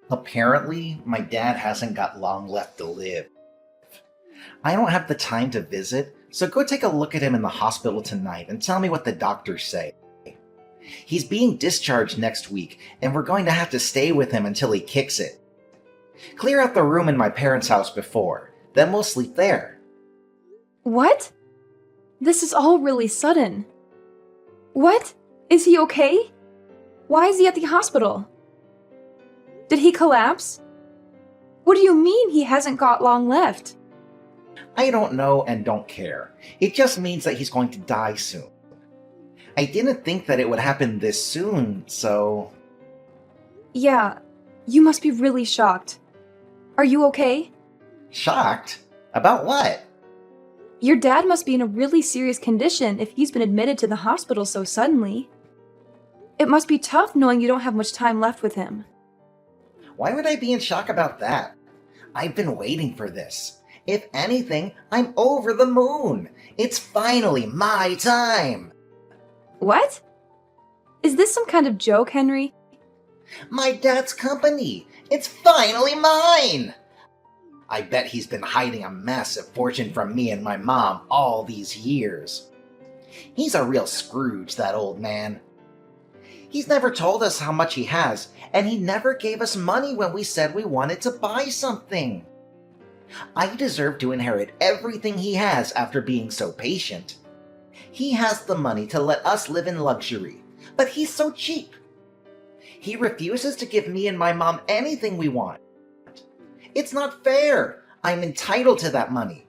Apparently, my dad hasn't got long left to live. I don't have the time to visit, so go take a look at him in the hospital tonight and tell me what the doctors say. He's being discharged next week, and we're going to have to stay with him until he kicks it. Clear out the room in my parents' house before, then we'll sleep there. What? This is all really sudden. What? Is he okay? Why is he at the hospital? Did he collapse? What do you mean he hasn't got long left? I don't know and don't care. It just means that he's going to die soon. I didn't think that it would happen this soon, so... Yeah, you must be really shocked. Are you okay? Shocked? About what? Your dad must be in a really serious condition if he's been admitted to the hospital so suddenly. It must be tough knowing you don't have much time left with him. Why would I be in shock about that? I've been waiting for this. If anything, I'm over the moon. It's finally my time. What? Is this some kind of joke, Henry? My dad's company. It's finally mine. I bet he's been hiding a massive fortune from me and my mom all these years. He's a real Scrooge, that old man. He's never told us how much he has, and he never gave us money when we said we wanted to buy something. I deserve to inherit everything he has after being so patient. He has the money to let us live in luxury, but he's so cheap. He refuses to give me and my mom anything we want. It's not fair. I'm entitled to that money.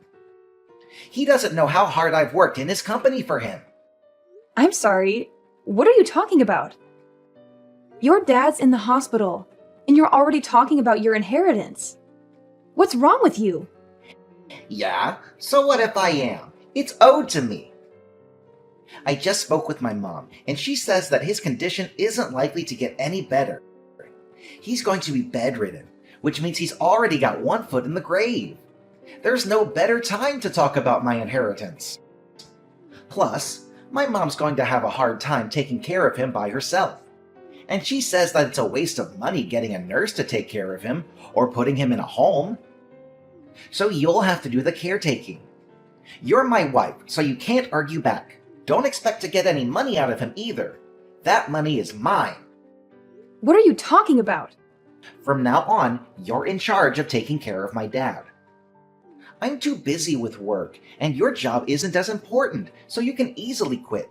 He doesn't know how hard I've worked in his company for him. I'm sorry. What are you talking about? Your dad's in the hospital, and you're already talking about your inheritance. What's wrong with you? Yeah, so what if I am? It's owed to me. I just spoke with my mom, and she says that his condition isn't likely to get any better. He's going to be bedridden, which means he's already got one foot in the grave. There's no better time to talk about my inheritance. Plus, my mom's going to have a hard time taking care of him by herself. And she says that it's a waste of money getting a nurse to take care of him or putting him in a home. So you'll have to do the caretaking. You're my wife, so you can't argue back. Don't expect to get any money out of him either. That money is mine. What are you talking about? From now on, you're in charge of taking care of my dad. I'm too busy with work, and your job isn't as important, so you can easily quit.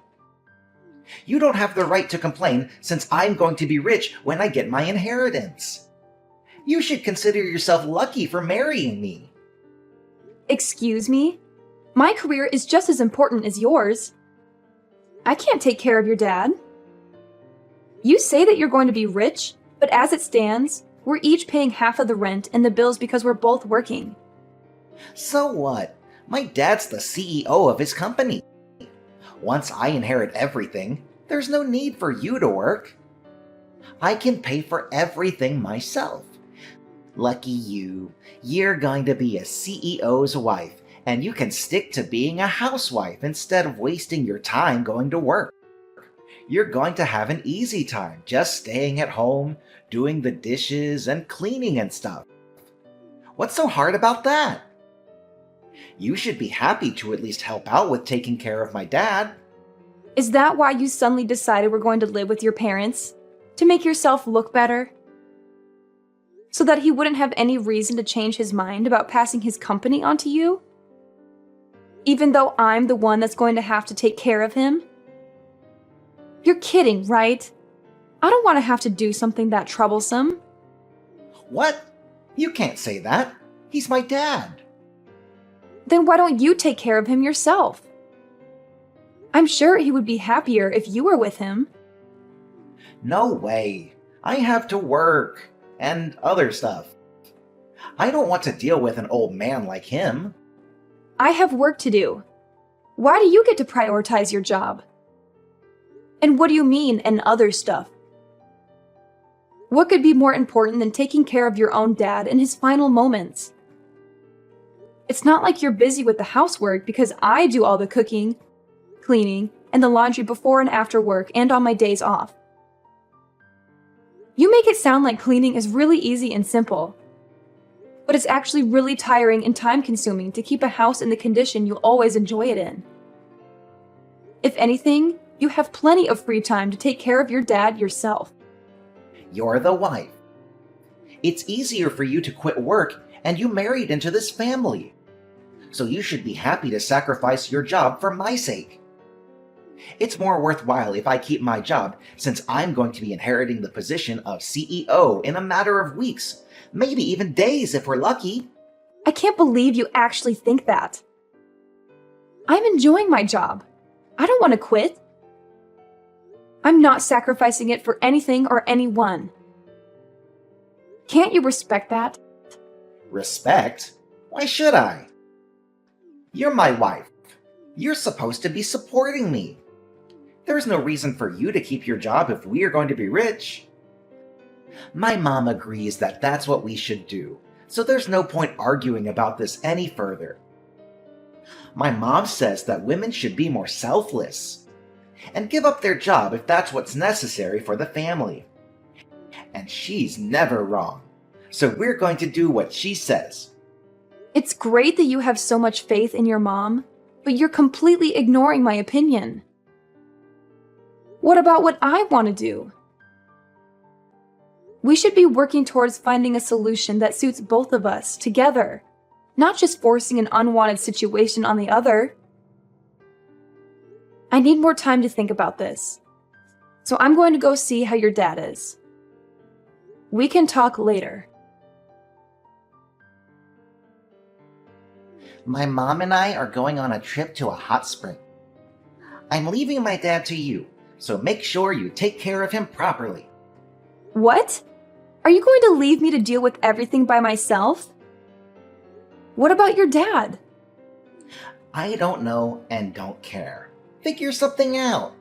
You don't have the right to complain since I'm going to be rich when I get my inheritance. You should consider yourself lucky for marrying me. Excuse me? My career is just as important as yours. I can't take care of your dad. You say that you're going to be rich, but as it stands, we're each paying half of the rent and the bills because we're both working. So what? My dad's the CEO of his company. Once I inherit everything, there's no need for you to work. I can pay for everything myself. Lucky you. You're going to be a CEO's wife, and you can stick to being a housewife instead of wasting your time going to work. You're going to have an easy time just staying at home, doing the dishes and cleaning and stuff. What's so hard about that? You should be happy to at least help out with taking care of my dad. Is that why you suddenly decided we're going to live with your parents? To make yourself look better? So that he wouldn't have any reason to change his mind about passing his company onto you? Even though I'm the one that's going to have to take care of him? You're kidding, right? I don't want to have to do something that troublesome. What? You can't say that. He's my dad. Then why don't you take care of him yourself? I'm sure he would be happier if you were with him. No way. I have to work and other stuff. I don't want to deal with an old man like him. I have work to do. Why do you get to prioritize your job? And what do you mean, and other stuff? What could be more important than taking care of your own dad in his final moments? It's not like you're busy with the housework because I do all the cooking, cleaning, and the laundry before and after work and on my days off. You make it sound like cleaning is really easy and simple, but it's actually really tiring and time-consuming to keep a house in the condition you always enjoy it in. If anything, you have plenty of free time to take care of your dad yourself. You're the wife. It's easier for you to quit work, and you married into this family. So you should be happy to sacrifice your job for my sake. It's more worthwhile if I keep my job, since I'm going to be inheriting the position of CEO in a matter of weeks, maybe even days if we're lucky. I can't believe you actually think that. I'm enjoying my job. I don't want to quit. I'm not sacrificing it for anything or anyone. Can't you respect that? Respect? Why should I? You're my wife. You're supposed to be supporting me. There's no reason for you to keep your job if we are going to be rich. My mom agrees that that's what we should do, so there's no point arguing about this any further. My mom says that women should be more selfless and give up their job if that's what's necessary for the family. And she's never wrong, so we're going to do what she says. It's great that you have so much faith in your mom, but you're completely ignoring my opinion. What about what I want to do? We should be working towards finding a solution that suits both of us together, not just forcing an unwanted situation on the other. I need more time to think about this, so I'm going to go see how your dad is. We can talk later. My mom and I are going on a trip to a hot spring. I'm leaving my dad to you, so make sure you take care of him properly. What? Are you going to leave me to deal with everything by myself? What about your dad? I don't know and don't care. Figure something out.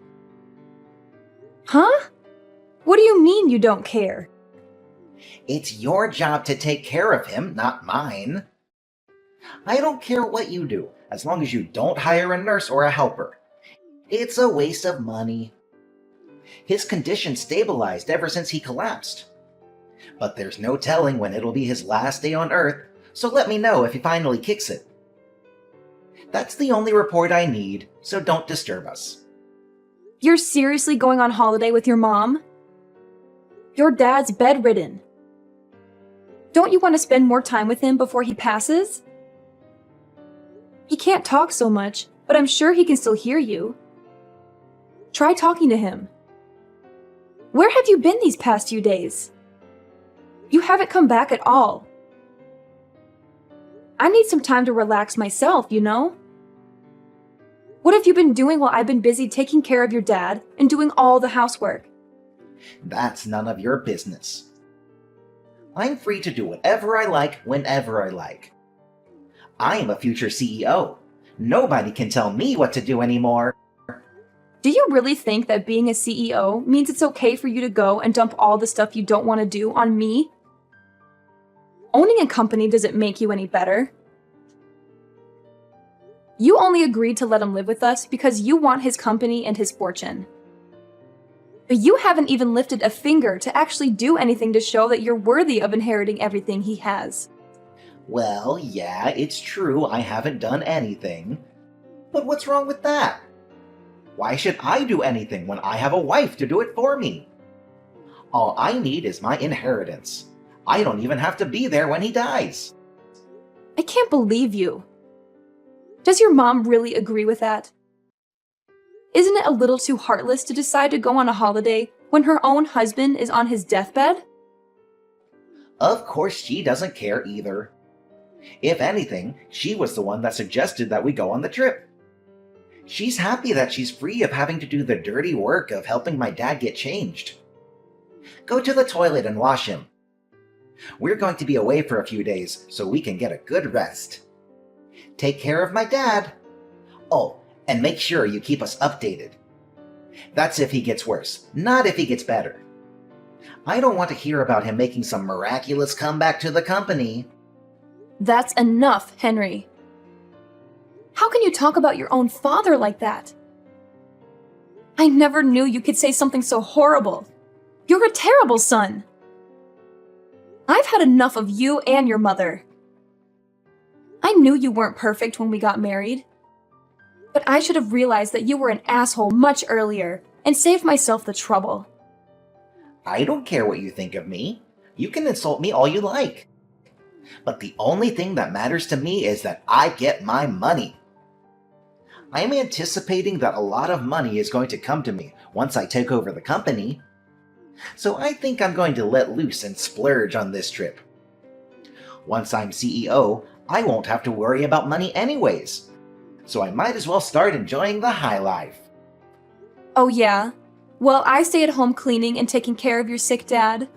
Huh? What do you mean you don't care? It's your job to take care of him, not mine. I don't care what you do, as long as you don't hire a nurse or a helper. It's a waste of money. His condition stabilized ever since he collapsed. But there's no telling when it'll be his last day on Earth, so let me know if he finally kicks it. That's the only report I need, so don't disturb us. You're seriously going on holiday with your mom? Your dad's bedridden. Don't you want to spend more time with him before he passes? He can't talk so much, but I'm sure he can still hear you. Try talking to him. Where have you been these past few days? You haven't come back at all. I need some time to relax myself, you know? What have you been doing while I've been busy taking care of your dad and doing all the housework? That's none of your business. I'm free to do whatever I like whenever I like. I am a future CEO. Nobody can tell me what to do anymore. Do you really think that being a CEO means it's okay for you to go and dump all the stuff you don't want to do on me? Owning a company doesn't make you any better. You only agreed to let him live with us because you want his company and his fortune. But you haven't even lifted a finger to actually do anything to show that you're worthy of inheriting everything he has. Well, yeah, it's true I haven't done anything. But what's wrong with that? Why should I do anything when I have a wife to do it for me? All I need is my inheritance. I don't even have to be there when he dies. I can't believe you. Does your mom really agree with that? Isn't it a little too heartless to decide to go on a holiday when her own husband is on his deathbed? Of course she doesn't care either. If anything, she was the one that suggested that we go on the trip. She's happy that she's free of having to do the dirty work of helping my dad get changed. Go to the toilet and wash him. We're going to be away for a few days, so we can get a good rest. Take care of my dad. Oh, and make sure you keep us updated. That's if he gets worse, not if he gets better. I don't want to hear about him making some miraculous comeback to the company. That's enough, Henry. How can you talk about your own father like that? I never knew you could say something so horrible. You're a terrible son. I've had enough of you and your mother. I knew you weren't perfect when we got married, but I should have realized that you were an asshole much earlier and saved myself the trouble. I don't care what you think of me. You can insult me all you like. But the only thing that matters to me is that I get my money. I'm anticipating that a lot of money is going to come to me once I take over the company. So I think I'm going to let loose and splurge on this trip. Once I'm CEO, I won't have to worry about money anyways. So I might as well start enjoying the high life. Oh yeah? Well, I stay at home cleaning and taking care of your sick dad.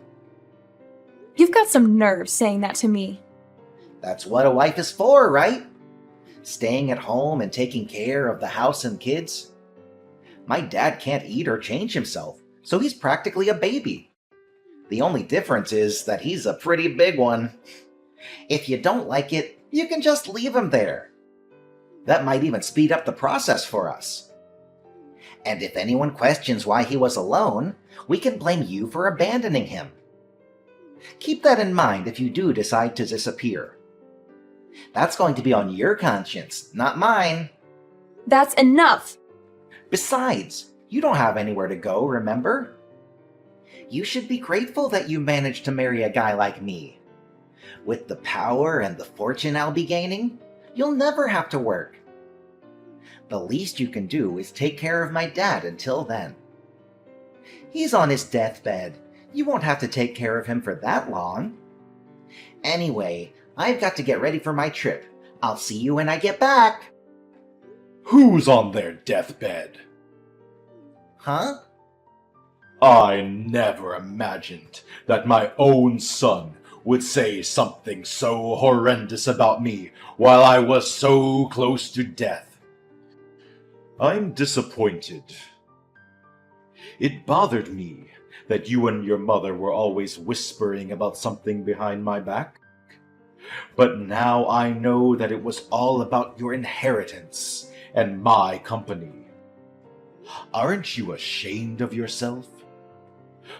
You've got some nerve saying that to me. That's what a wife is for, right? Staying at home and taking care of the house and kids. My dad can't eat or change himself, so he's practically a baby. The only difference is that he's a pretty big one. If you don't like it, you can just leave him there. That might even speed up the process for us. And if anyone questions why he was alone, we can blame you for abandoning him. Keep that in mind if you do decide to disappear. That's going to be on your conscience, not mine. That's enough! Besides, you don't have anywhere to go, remember? You should be grateful that you managed to marry a guy like me. With the power and the fortune I'll be gaining, you'll never have to work. The least you can do is take care of my dad until then. He's on his deathbed. You won't have to take care of him for that long. Anyway, I've got to get ready for my trip. I'll see you when I get back. Who's on their deathbed? Huh? I never imagined that my own son would say something so horrendous about me while I was so close to death. I'm disappointed. It bothered me that you and your mother were always whispering about something behind my back. But now I know that it was all about your inheritance and my company. Aren't you ashamed of yourself?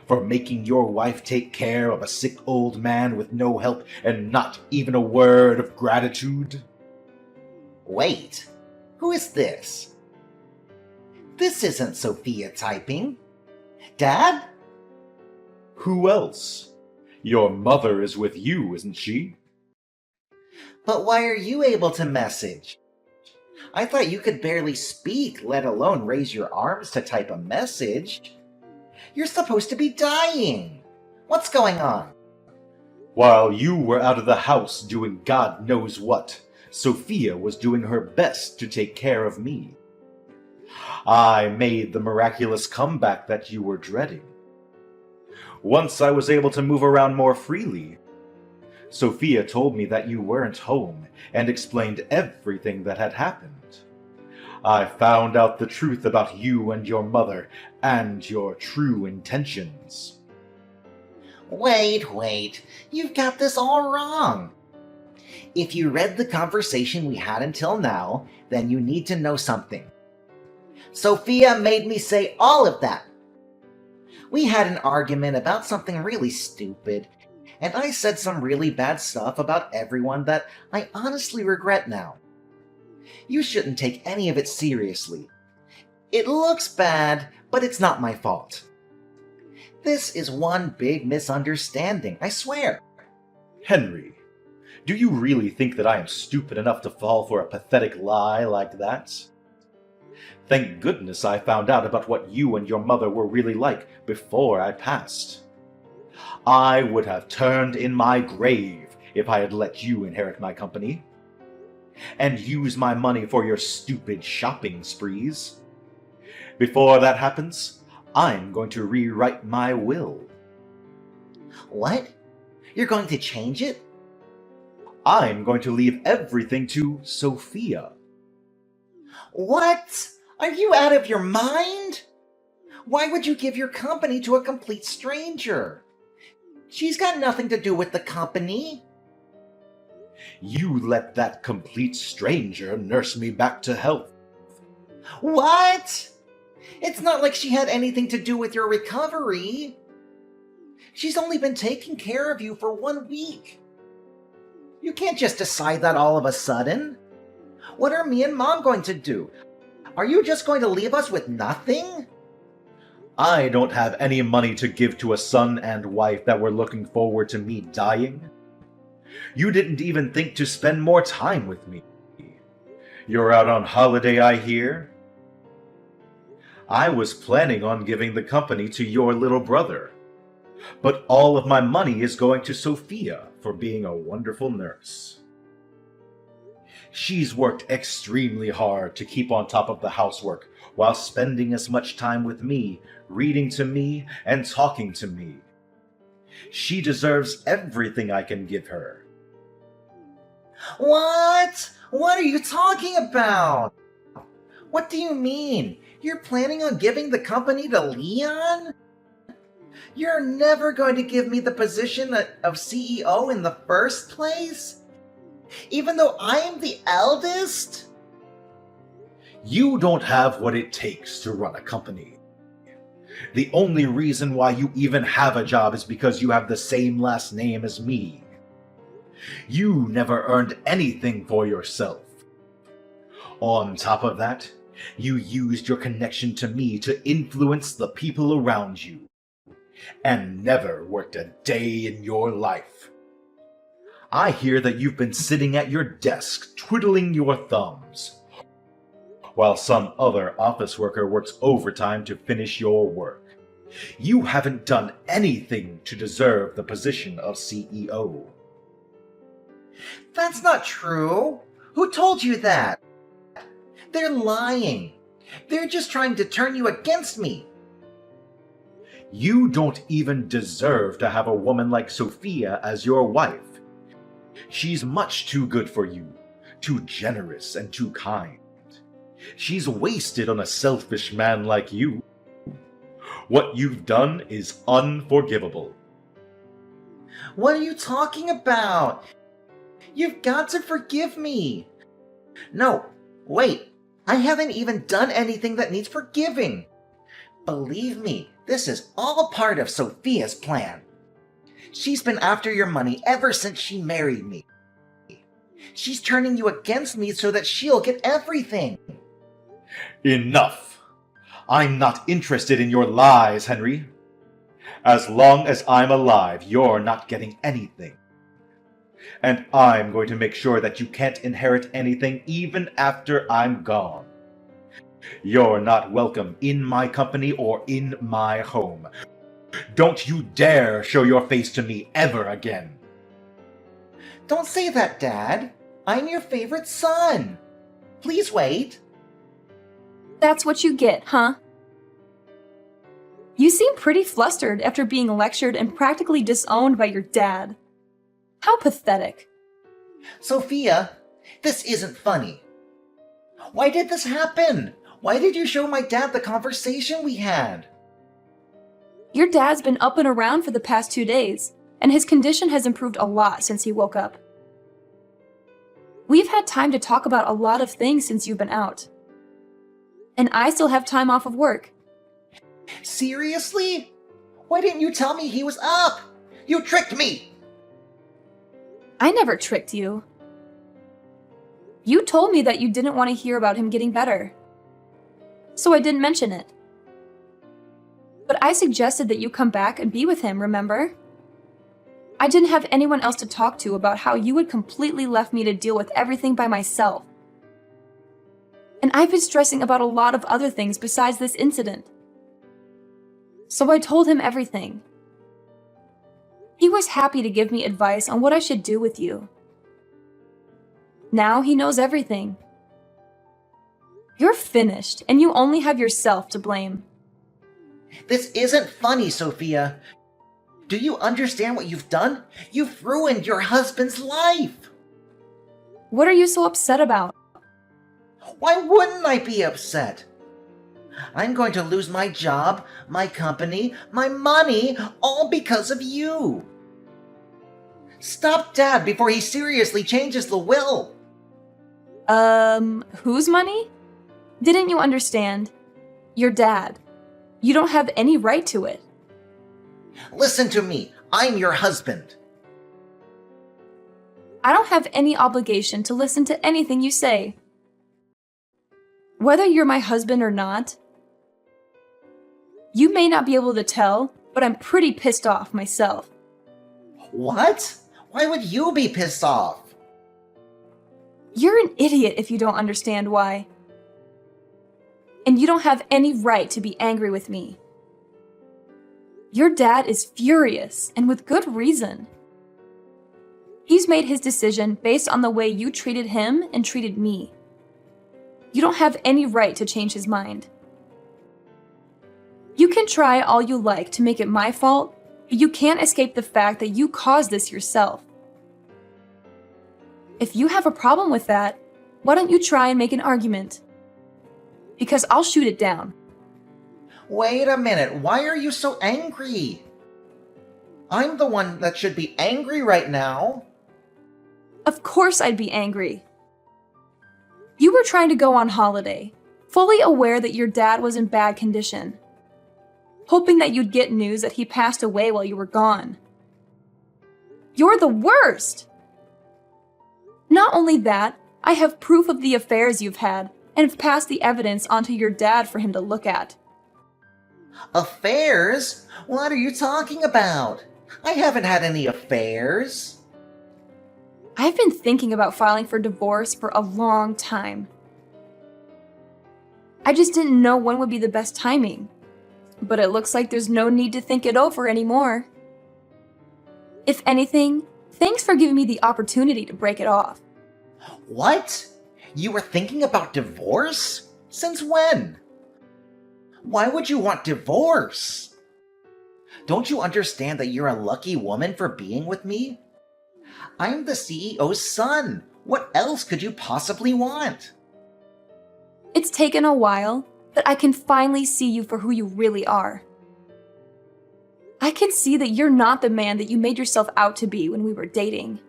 For making your wife take care of a sick old man with no help and not even a word of gratitude? Wait, who is this? This isn't Sophia typing. Dad? Who else? Your mother is with you, isn't she? But why are you able to message? I thought you could barely speak, let alone raise your arms to type a message. You're supposed to be dying. What's going on? While you were out of the house doing God knows what, Sophia was doing her best to take care of me. I made the miraculous comeback that you were dreading. Once I was able to move around more freely, Sophia told me that you weren't home and explained everything that had happened. I found out the truth about you and your mother and your true intentions. Wait, you've got this all wrong. If you read the conversation we had until now, then you need to know something. Sophia made me say all of that. We had an argument about something really stupid, and I said some really bad stuff about everyone that I honestly regret now. You shouldn't take any of it seriously. It looks bad, but it's not my fault. This is one big misunderstanding, I swear. Henry, do you really think that I am stupid enough to fall for a pathetic lie like that? Thank goodness I found out about what you and your mother were really like before I passed. I would have turned in my grave if I had let you inherit my company. And use my money for your stupid shopping sprees. Before that happens, I'm going to rewrite my will. What? You're going to change it? I'm going to leave everything to Sophia. What? Are you out of your mind? Why would you give your company to a complete stranger? She's got nothing to do with the company. You let that complete stranger nurse me back to health. What? It's not like she had anything to do with your recovery. She's only been taking care of you for 1 week. You can't just decide that all of a sudden. What are me and Mom going to do? Are you just going to leave us with nothing? I don't have any money to give to a son and wife that were looking forward to me dying. You didn't even think to spend more time with me. You're out on holiday, I hear? I was planning on giving the company to your little brother, but all of my money is going to Sophia for being a wonderful nurse. She's worked extremely hard to keep on top of the housework while spending as much time with me, reading to me, and talking to me. She deserves everything I can give her. What? What are you talking about? What do you mean? You're planning on giving the company to Leon? You're never going to give me the position of CEO in the first place? Even though I am the eldest? You don't have what it takes to run a company. The only reason why you even have a job is because you have the same last name as me. You never earned anything for yourself. On top of that, you used your connection to me to influence the people around you, and never worked a day in your life. I hear that you've been sitting at your desk twiddling your thumbs, while some other office worker works overtime to finish your work. You haven't done anything to deserve the position of CEO. That's not true. Who told you that? They're lying. They're just trying to turn you against me. You don't even deserve to have a woman like Sophia as your wife. She's much too good for you, too generous and too kind. She's wasted on a selfish man like you. What you've done is unforgivable. What are you talking about? You've got to forgive me. No, wait. I haven't even done anything that needs forgiving. Believe me, this is all part of Sophia's plan. She's been after your money ever since she married me. She's turning you against me so that she'll get everything. Enough! I'm not interested in your lies, Henry. As long as I'm alive, you're not getting anything. And I'm going to make sure that you can't inherit anything even after I'm gone. You're not welcome in my company or in my home. Don't you dare show your face to me ever again. Don't say that, Dad. I'm your favorite son. Please wait. That's what you get, huh? You seem pretty flustered after being lectured and practically disowned by your dad. How pathetic. Sophia, this isn't funny. Why did this happen? Why did you show my dad the conversation we had? Your dad's been up and around for the past 2 days, and his condition has improved a lot since he woke up. We've had time to talk about a lot of things since you've been out. And I still have time off of work. Seriously? Why didn't you tell me he was up? You tricked me! I never tricked you. You told me that you didn't want to hear about him getting better. So I didn't mention it. But I suggested that you come back and be with him, remember? I didn't have anyone else to talk to about how you had completely left me to deal with everything by myself. And I've been stressing about a lot of other things besides this incident. So I told him everything. He was happy to give me advice on what I should do with you. Now he knows everything. You're finished, and you only have yourself to blame. This isn't funny, Sophia. Do you understand what you've done? You've ruined your husband's life. What are you so upset about? Why wouldn't I be upset? I'm going to lose my job, my company, my money, all because of you. Stop Dad before he seriously changes the will. Whose money? Didn't you understand? Your dad. You don't have any right to it. Listen to me. I'm your husband. I don't have any obligation to listen to anything you say. Whether you're my husband or not, you may not be able to tell, but I'm pretty pissed off myself. What? Why would you be pissed off? You're an idiot if you don't understand why. And you don't have any right to be angry with me. Your dad is furious, and with good reason. He's made his decision based on the way you treated him and treated me. You don't have any right to change his mind. You can try all you like to make it my fault, but you can't escape the fact that you caused this yourself. If you have a problem with that, why don't you try and make an argument? Because I'll shoot it down. Wait a minute. Why are you so angry? I'm the one that should be angry right now. Of course I'd be angry. You were trying to go on holiday, fully aware that your dad was in bad condition, hoping that you'd get news that he passed away while you were gone. You're the worst! Not only that, I have proof of the affairs you've had and have passed the evidence onto your dad for him to look at. Affairs? What are you talking about? I haven't had any affairs. I've been thinking about filing for divorce for a long time. I just didn't know when would be the best timing, but it looks like there's no need to think it over anymore. If anything, thanks for giving me the opportunity to break it off. What? You were thinking about divorce? Since when? Why would you want divorce? Don't you understand that you're a lucky woman for being with me? I'm the CEO's son. What else could you possibly want? It's taken a while, but I can finally see you for who you really are. I can see that you're not the man that you made yourself out to be when we were dating.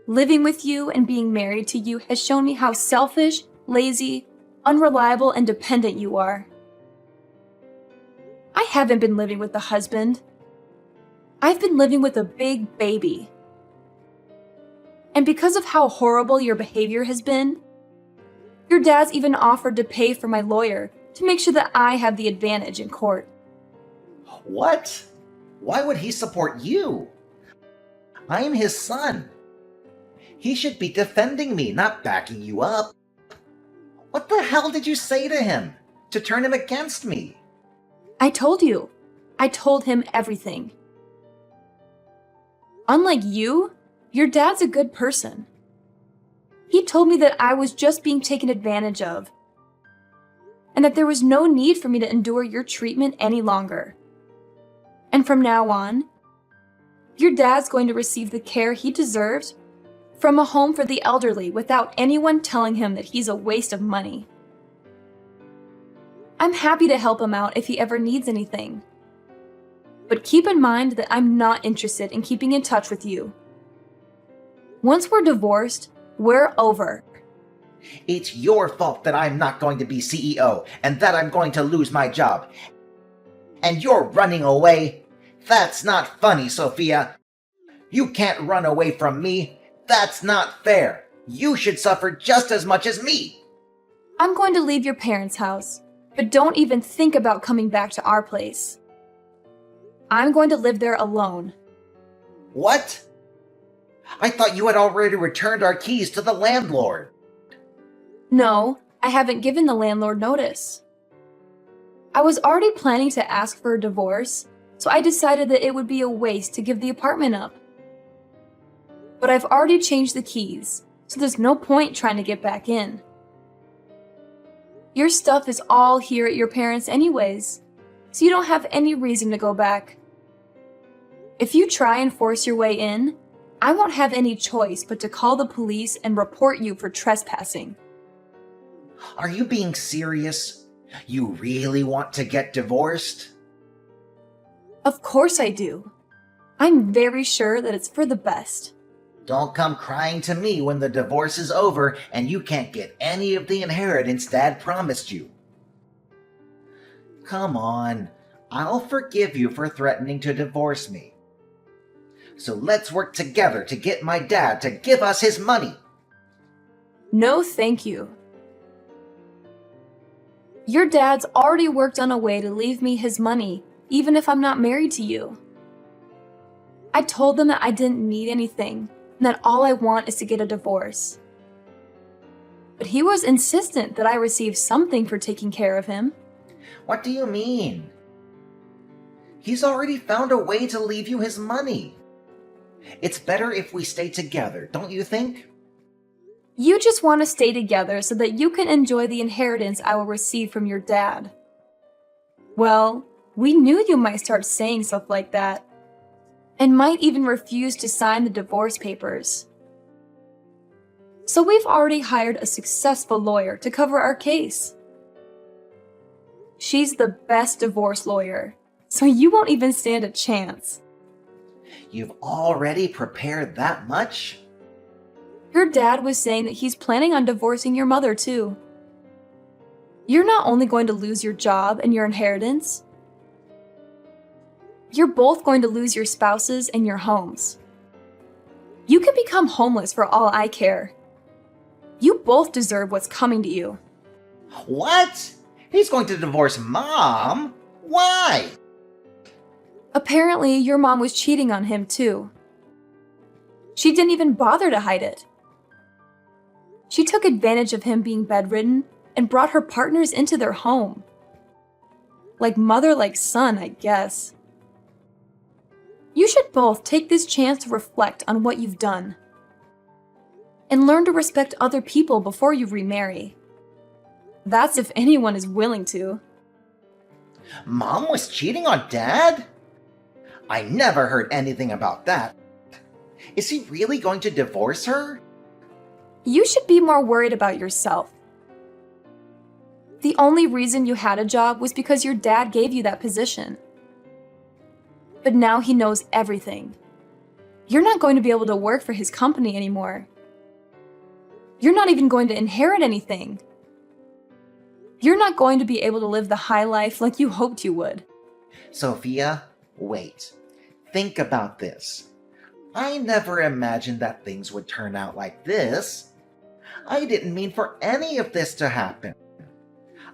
Living with you and being married to you has shown me how selfish, lazy, unreliable, and dependent you are. I haven't been living with a husband. I've been living with a big baby. And because of how horrible your behavior has been, your dad's even offered to pay for my lawyer to make sure that I have the advantage in court. What? Why would he support you? I'm his son. He should be defending me, not backing you up. What the hell did you say to him to turn him against me? I told you. I told him everything. Unlike you, your dad's a good person. He told me that I was just being taken advantage of, and that there was no need for me to endure your treatment any longer. And from now on, your dad's going to receive the care he deserves from a home for the elderly without anyone telling him that he's a waste of money. I'm happy to help him out if he ever needs anything. But keep in mind that I'm not interested in keeping in touch with you. Once we're divorced, we're over. It's your fault that I'm not going to be CEO and that I'm going to lose my job. And you're running away? That's not funny, Sophia. You can't run away from me. That's not fair. You should suffer just as much as me. I'm going to leave your parents' house, but don't even think about coming back to our place. I'm going to live there alone. What? I thought you had already returned our keys to the landlord. No, I haven't given the landlord notice. I was already planning to ask for a divorce, so I decided that it would be a waste to give the apartment up. But I've already changed the keys, so there's no point trying to get back in. Your stuff is all here at your parents' anyways, so you don't have any reason to go back. If you try and force your way in, I won't have any choice but to call the police and report you for trespassing. Are you being serious? You really want to get divorced? Of course I do. I'm very sure that it's for the best. Don't come crying to me when the divorce is over and you can't get any of the inheritance Dad promised you. Come on, I'll forgive you for threatening to divorce me. So let's work together to get my dad to give us his money. No, thank you. Your dad's already worked on a way to leave me his money, even if I'm not married to you. I told them that I didn't need anything, and that all I want is to get a divorce. But he was insistent that I receive something for taking care of him. What do you mean? He's already found a way to leave you his money. It's better if we stay together, don't you think? You just want to stay together so that you can enjoy the inheritance I will receive from your dad. Well, we knew you might start saying stuff like that, and might even refuse to sign the divorce papers. So we've already hired a successful lawyer to cover our case. She's the best divorce lawyer, so you won't even stand a chance. You've already prepared that much? Your dad was saying that he's planning on divorcing your mother too. You're not only going to lose your job and your inheritance, you're both going to lose your spouses and your homes. You can become homeless for all I care. You both deserve what's coming to you. What? He's going to divorce Mom? Why? Apparently, your mom was cheating on him too. She didn't even bother to hide it. She took advantage of him being bedridden and brought her partners into their home. Like mother, like son, I guess. You should both take this chance to reflect on what you've done and learn to respect other people before you remarry. That's if anyone is willing to. Mom was cheating on Dad? I never heard anything about that. Is he really going to divorce her? You should be more worried about yourself. The only reason you had a job was because your dad gave you that position. But now he knows everything. You're not going to be able to work for his company anymore. You're not even going to inherit anything. You're not going to be able to live the high life like you hoped you would. Sophia, wait. Think about this. I never imagined that things would turn out like this. I didn't mean for any of this to happen.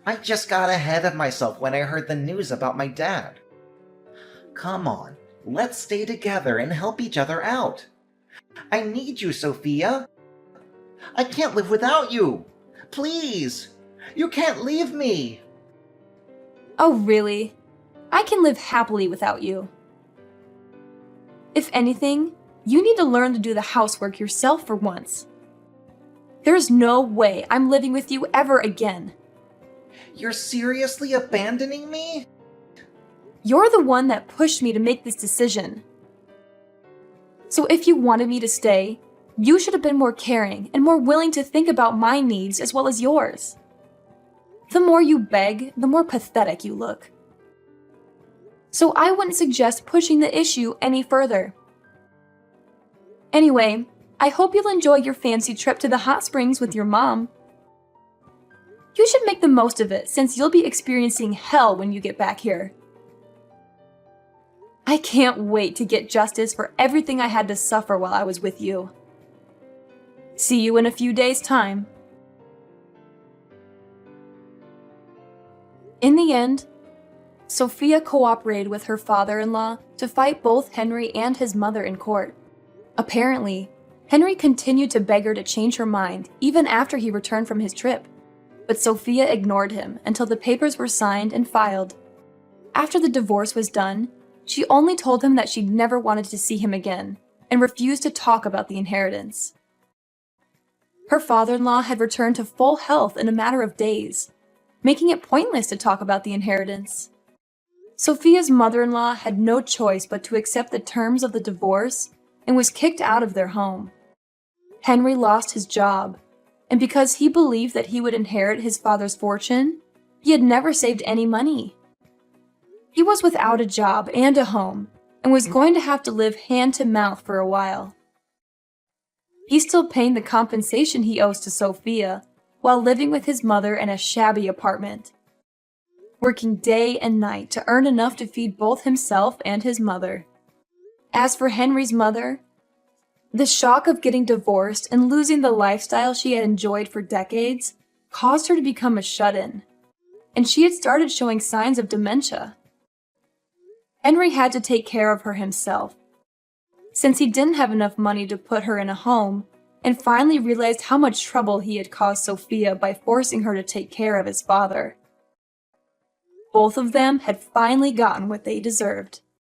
I just got ahead of myself when I heard the news about my dad. Come on, let's stay together and help each other out. I need you, Sophia. I can't live without you. Please, you can't leave me. Oh, really? I can live happily without you. If anything, you need to learn to do the housework yourself for once. There's no way I'm living with you ever again. You're seriously abandoning me? You're the one that pushed me to make this decision. So if you wanted me to stay, you should have been more caring and more willing to think about my needs as well as yours. The more you beg, the more pathetic you look. So I wouldn't suggest pushing the issue any further. Anyway, I hope you'll enjoy your fancy trip to the hot springs with your mom. You should make the most of it since you'll be experiencing hell when you get back here. I can't wait to get justice for everything I had to suffer while I was with you. See you in a few days' time. In the end, Sophia cooperated with her father-in-law to fight both Henry and his mother in court. Apparently, Henry continued to beg her to change her mind even after he returned from his trip, but Sophia ignored him until the papers were signed and filed. After the divorce was done, she only told him that she'd never wanted to see him again and refused to talk about the inheritance. Her father-in-law had returned to full health in a matter of days, making it pointless to talk about the inheritance. Sophia's mother-in-law had no choice but to accept the terms of the divorce and was kicked out of their home. Henry lost his job, and because he believed that he would inherit his father's fortune, he had never saved any money. He was without a job and a home, and was going to have to live hand to mouth for a while. He's still paying the compensation he owes to Sophia, while living with his mother in a shabby apartment. working day and night to earn enough to feed both himself and his mother. As for Henry's mother, the shock of getting divorced and losing the lifestyle she had enjoyed for decades caused her to become a shut-in, and she had started showing signs of dementia. Henry had to take care of her himself, since he didn't have enough money to put her in a home, and finally realized how much trouble he had caused Sophia by forcing her to take care of his father. Both of them had finally gotten what they deserved.